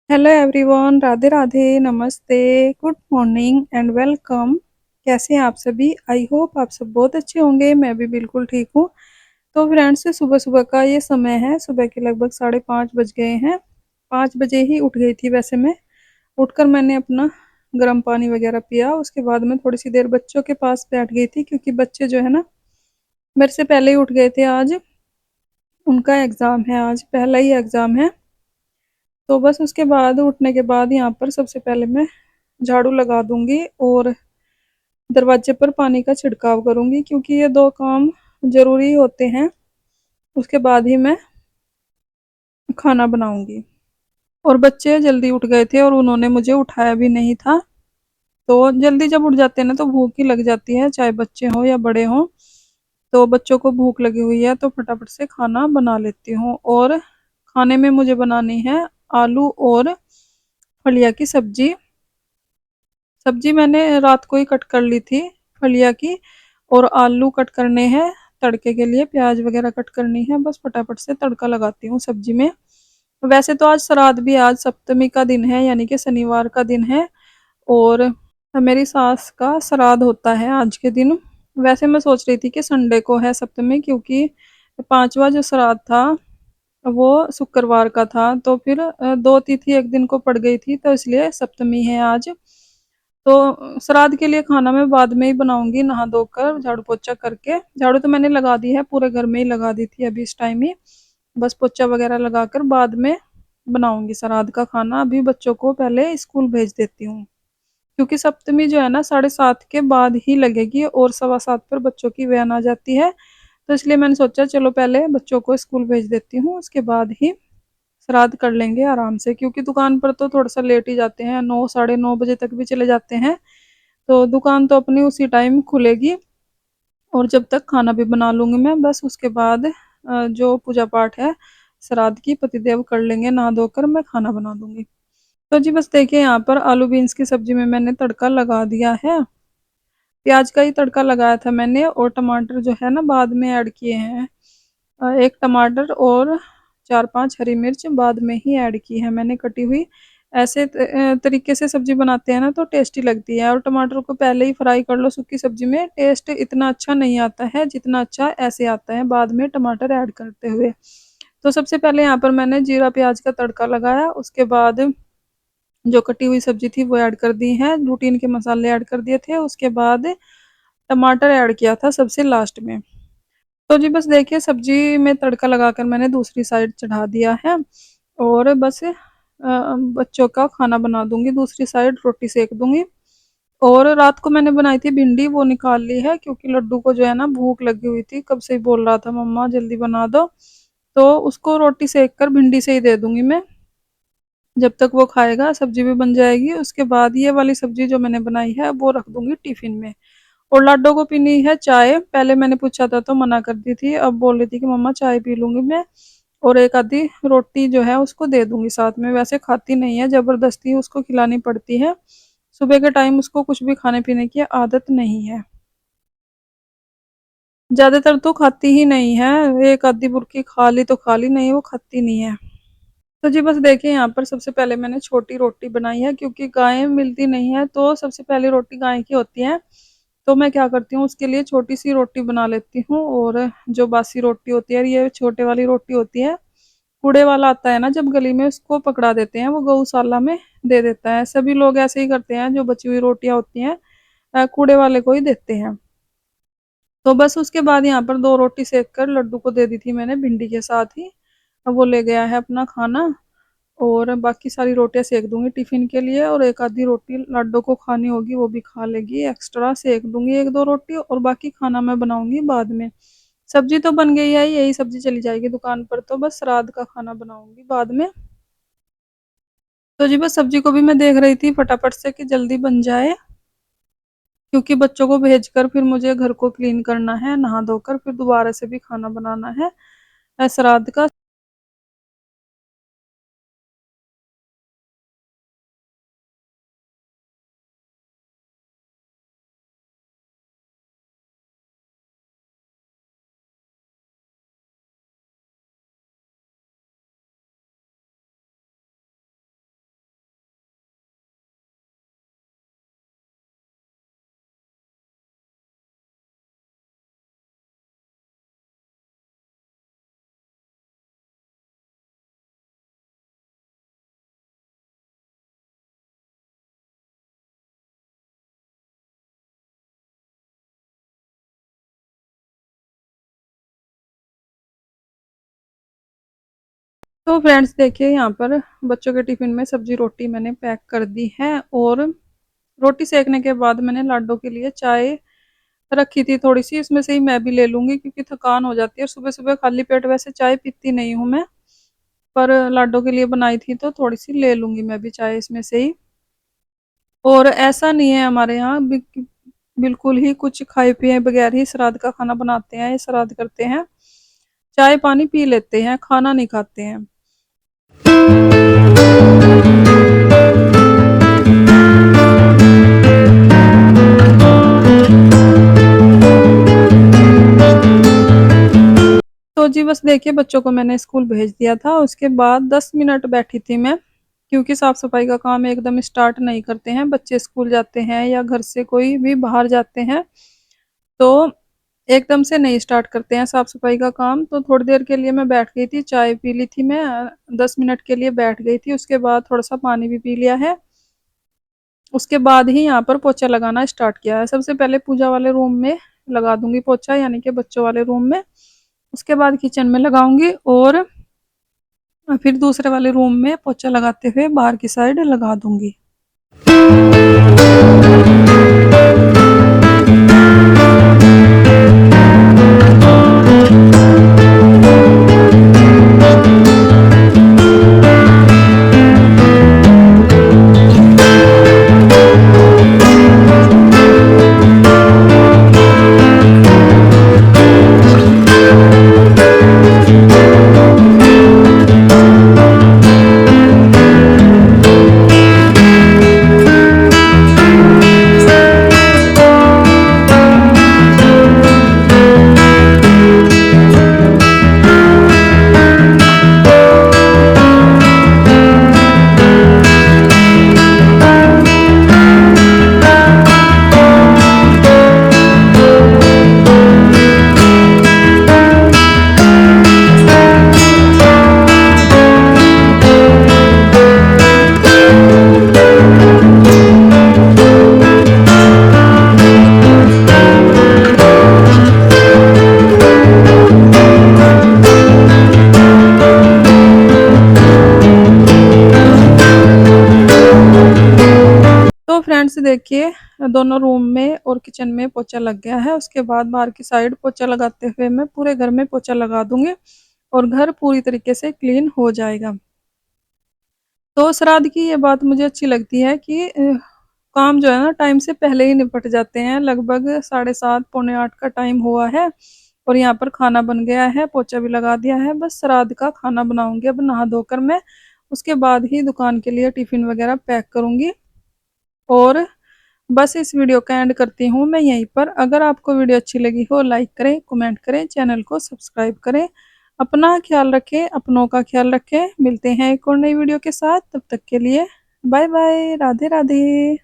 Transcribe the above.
Hello everyone, Radhe Radhe, नमस्ते, good morning and welcome. कैसे हैं आप सभी? आई होप आप सब बहुत अच्छे होंगे। मैं भी बिल्कुल ठीक हूँ। तो फ्रेंड्स, सुबह सुबह का ये समय है। सुबह के लगभग 5:30 बज गए हैं। 5 बजे ही उठ गई थी वैसे मैं। उठकर मैंने अपना गर्म पानी वगैरह पिया। उसके बाद मैं थोड़ी सी देर बच्चों के पास बैठ गई थी, क्योंकि बच्चे जो है ना, मेरे से पहले ही उठ गए थे। आज उनका एग्ज़ाम है, आज पहला ही एग्ज़ाम है। तो बस उसके बाद उठने के बाद यहाँ पर सबसे पहले मैं झाड़ू लगा दूंगी और दरवाजे पर पानी का छिड़काव करूंगी, क्योंकि ये दो काम जरूरी होते हैं। उसके बाद ही मैं खाना बनाऊंगी। और बच्चे जल्दी उठ गए थे और उन्होंने मुझे उठाया भी नहीं था। तो जल्दी जब उठ जाते हैं ना, तो भूख ही लग जाती है, चाहे बच्चे हों या बड़े हों। तो बच्चों को भूख लगी हुई है, तो फटाफट से खाना बना लेती हूँ। और खाने में मुझे बनानी है आलू और फलिया की सब्जी। सब्जी मैंने रात को ही कट कर ली थी, फलिया की। और आलू कट करने हैं तड़के के लिए, प्याज वगैरह कट करनी है। बस फटाफट से तड़का लगाती हूँ सब्जी में। वैसे तो आज श्राद्ध भी, आज सप्तमी का दिन है, यानी कि शनिवार का दिन है। और मेरी सास का श्राद्ध होता है आज के दिन। वैसे मैं सोच रही थी कि संडे को है सप्तमी, क्योंकि पांचवा जो श्राद्ध था वो शुक्रवार का था। तो फिर दो तिथि एक दिन को पड़ गई थी, तो इसलिए सप्तमी है आज। तो श्राद्ध के लिए खाना मैं बाद में ही बनाऊंगी, नहा धोकर झाड़ू पोछा करके। झाड़ू तो मैंने लगा दी है, पूरे घर में ही लगा दी थी अभी इस टाइम ही। बस पोछा वगैरह लगाकर बाद में बनाऊंगी श्राद्ध का खाना। अभी बच्चों को पहले स्कूल भेज देती हूँ, क्योंकि सप्तमी जो है ना 7:30 के बाद ही लगेगी और 7:15 पर बच्चों की वैन आ जाती है। तो इसलिए मैंने सोचा चलो पहले बच्चों को स्कूल भेज देती हूँ, उसके बाद ही श्राद्ध कर लेंगे आराम से। क्योंकि दुकान पर तो थोड़ा सा लेट ही जाते हैं, 9 9:30 बजे तक भी चले जाते हैं। तो दुकान तो अपनी उसी टाइम खुलेगी। और जब तक खाना भी बना लूंगी मैं। बस उसके बाद जो पूजा पाठ है श्राद्ध की, पतिदेव कर लेंगे, नहा धोकर मैं खाना बना दूंगी। तो जी बस देखिए, यहाँ पर आलू बीन्स की सब्जी में मैंने तड़का लगा दिया है। प्याज का ही तड़का लगाया था मैंने, और टमाटर जो है ना बाद में ऐड किए हैं। एक टमाटर और 4 5 हरी मिर्च बाद में ही ऐड की है मैंने, कटी हुई। ऐसे तरीके से सब्जी बनाते हैं ना तो टेस्टी लगती है। और टमाटर को पहले ही फ्राई कर लो सूखी सब्जी में, टेस्ट इतना अच्छा नहीं आता है जितना अच्छा ऐसे आता है बाद में टमाटर ऐड करते हुए। तो सबसे पहले यहाँ पर मैंने जीरा प्याज का तड़का लगाया। उसके बाद जो कटी हुई सब्जी थी वो ऐड कर दी है, रूटीन के मसाले ऐड कर दिए थे। उसके बाद टमाटर ऐड किया था सबसे लास्ट में। तो जी बस देखिए, सब्जी में तड़का लगाकर मैंने दूसरी साइड चढ़ा दिया है। और बस बच्चों का खाना बना दूंगी, दूसरी साइड रोटी सेक दूंगी। और रात को मैंने बनाई थी भिंडी, वो निकाल ली है, क्योंकि लड्डू को जो है ना भूख लगी हुई थी, कब से ही बोल रहा था मम्मा जल्दी बना दो। तो उसको रोटी सेक कर भिंडी से ही दे दूंगी मैं। जब तक वो खाएगा सब्जी भी बन जाएगी। उसके बाद ये वाली सब्जी जो मैंने बनाई है वो रख दूंगी टिफिन में। और लाडो को पीनी है चाय, पहले मैंने पूछा था तो मना कर दी थी, अब बोल रही थी कि मम्मा चाय पी लूंगी मैं। और एक आधी रोटी जो है उसको दे दूंगी साथ में। वैसे खाती नहीं है, जबरदस्ती उसको खिलानी पड़ती है। सुबह के टाइम उसको कुछ भी खाने पीने की आदत नहीं है, ज्यादातर तो खाती ही नहीं है। एक आधी बुर्की खा ली तो खा ली, नहीं वो खाती नहीं है। तो जी बस देखिए, यहाँ पर सबसे पहले मैंने छोटी रोटी बनाई है, क्योंकि गाय मिलती नहीं है तो सबसे पहले रोटी गाय की होती है। तो मैं क्या करती हूँ, उसके लिए छोटी सी रोटी बना लेती हूँ। और जो बासी रोटी होती है, ये छोटे वाली रोटी होती है, कूड़े वाला आता है ना जब गली में, उसको पकड़ा देते हैं, वो गौशाला में दे देता है। सभी लोग ऐसे ही करते हैं, जो बची हुई रोटियां होती हैं कूड़े वाले को ही देते हैं। तो बस उसके बाद यहाँ पर दो रोटी सेक कर लड्डू को दे दी थी मैंने भिंडी के साथ ही। अब वो ले गया है अपना खाना। और बाकी सारी रोटियां सेक दूंगी टिफिन के लिए, और एक आधी रोटी लड्डू को खानी होगी वो भी खा लेगी। एक्स्ट्रा सेक दूंगी एक दो रोटी, और बाकी खाना मैं बनाऊंगी बाद में। सब्जी तो बन गई है, यही सब्जी चली जाएगी दुकान पर, तो बस श्राद्ध का खाना बनाऊंगी बाद में। तो जी बस सब्जी को भी मैं देख रही थी फटाफट से कि जल्दी बन जाए, क्योंकि बच्चों को भेजकर फिर मुझे घर को क्लीन करना है, नहा धोकर फिर दोबारा से भी खाना बनाना है श्राद्ध का। तो फ्रेंड्स देखिए यहाँ पर बच्चों के टिफ़िन में सब्जी रोटी मैंने पैक कर दी है, और रोटी सेकने के बाद मैंने लाडो के लिए चाय रखी थी थोड़ी सी, इसमें से ही मैं भी ले लूँगी क्योंकि थकान हो जाती है। सुबह-सुबह खाली पेट वैसे चाय पीती नहीं हूँ मैं, पर लाडो के लिए बनाई थी तो थोड़ी सी ले लूँगी मैं भी चाय इसमें से ही। और ऐसा नहीं है हमारे यहाँ बिल्कुल ही कुछ खाए पिए बगैर ही श्राद्ध का खाना बनाते हैं, श्राद्ध करते हैं। चाय पानी पी लेते हैं, खाना नहीं खाते हैं। तो जी बस देखिए बच्चों को मैंने स्कूल भेज दिया था, उसके बाद 10 मिनट बैठी थी मैं, क्योंकि साफ-सफाई का काम एकदम स्टार्ट नहीं करते हैं। बच्चे स्कूल जाते हैं या घर से कोई भी बाहर जाते हैं, तो एकदम से नहीं स्टार्ट करते हैं साफ-सफाई का काम। तो थोड़ी देर के लिए मैं बैठ गई थी, चाय पी ली थी मैं, 10 मिनट के लिए बैठ गई थी, उसके बाद थोड़ा-सा पानी भी पी लिया है। उसके बाद ही यहाँ पर पोछा लगाना स्टार्ट किया है। सबसे पहले पूजा वाले रूम में लगा दूँगी पोछा, यानी कि बच्चों वाले रूम में। उसके बाद किचन में लगाऊँगी, और फिर दूसरे वाले रूम में पोछा लगाते हुए बाहर की साइड लगा दूँगी। तो फ्रेंड्स देखिए दोनों रूम में और किचन में पोछा लग गया है। उसके बाद बाहर की साइड पोछा लगाते हुए मैं पूरे घर में पोछा लगा दूँगी, और घर पूरी तरीके से क्लीन हो जाएगा। तो श्राद्ध की ये बात मुझे अच्छी लगती है कि काम जो है ना टाइम से पहले ही निपट जाते हैं। लगभग 7:30 पौने 8 का टाइम हुआ है, और यहाँ पर खाना बन गया है, पोछा भी लगा दिया है। बस श्राद्ध का खाना बनाऊँगी अब नहा धोकर मैं, उसके बाद ही दुकान के लिए टिफ़िन वगैरह पैक करूँगी। और बस इस वीडियो का एंड करती हूँ मैं यहीं पर। अगर आपको वीडियो अच्छी लगी हो लाइक करें, कमेंट करें, चैनल को सब्सक्राइब करें। अपना ख्याल रखें, अपनों का ख्याल रखें। मिलते हैं एक और नई वीडियो के साथ, तब तक के लिए बाय बाय, राधे राधे।